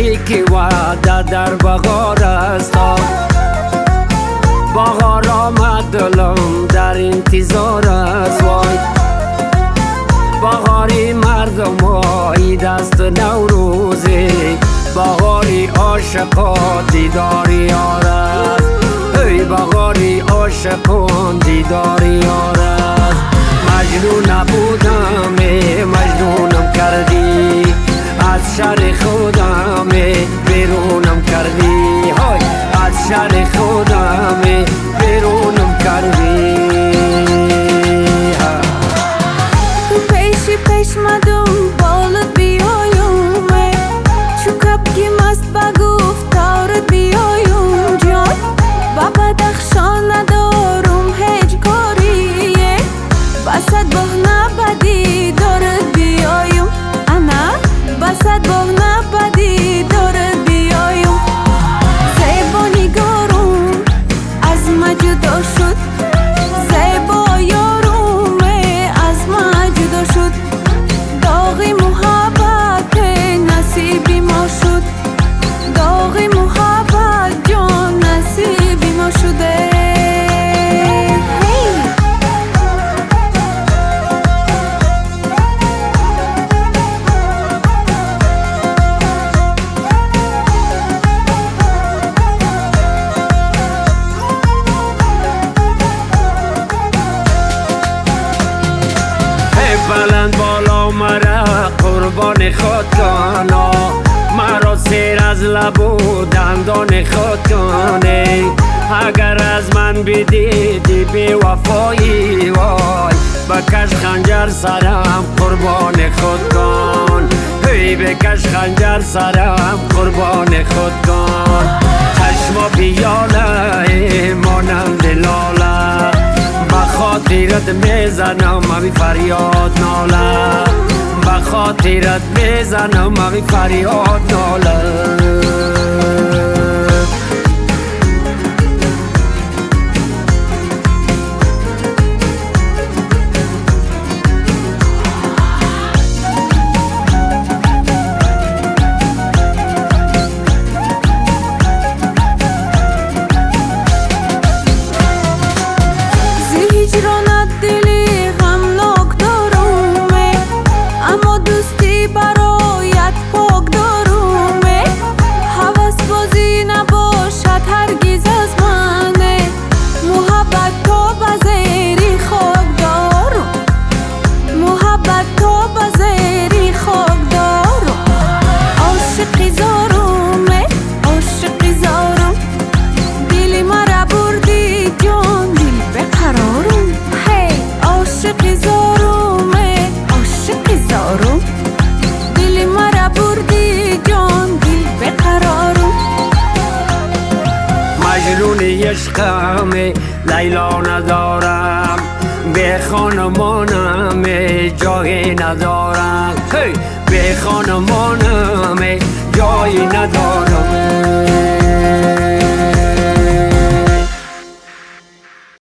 عشقی که وعده در بغار است بغار آمد دلم در انتظار است وای بغاری مردم عید است نوروزی بغاری عاشقان دیدار یار است ای بغاری عاشقان دیدار یار است مجنون نبودم مجنونم کردی از شر خودم بیرونم کردی های از شر خودم بیرونم کردی تو پیش مدم بالت بیایم چو کبکی مست بگفت تارت بیایم جان با بدخشان ندارم هیچ کاری بسد بغنه بدی دارت بیایم انا بسد بغنه بدی دارت بیایم زیبا نگارم از ما جدا شد زیبا یارم از ما جدا شد داغی محبت نصیبی ما شد داغی محبت جان نصیبی ما شده بلند بالا مرا قربان خود کنا مرا سیر از لب و دندان خود کنی اگر از من بدیدی بی وفایی وای بکش خنجر سرم قربان خود کن هی بکش خنجر سرم قربان خود کن چشما پیاله مانند لاله بخاطرت میزنم امی فریاد ناله بخاطرت میزنم امی فریاد ناله هجرانت دلی غمناک دارم اما دوستی برایت پاک دارم هوس بازی نباشد هرگز از من محبت تا بزیری خاک دارم محبت تا بزیری خاک دارم عاشقی زارم عاشقی زارم دلی مرا بردی جان دل بقرارم عاشقی زارم عاشقی زارم دل مرا بردی جان دل بقرارم مجنون عشقم لیلا ندارم به خانمانم جایی ندارم به خانمانم جایی ندارم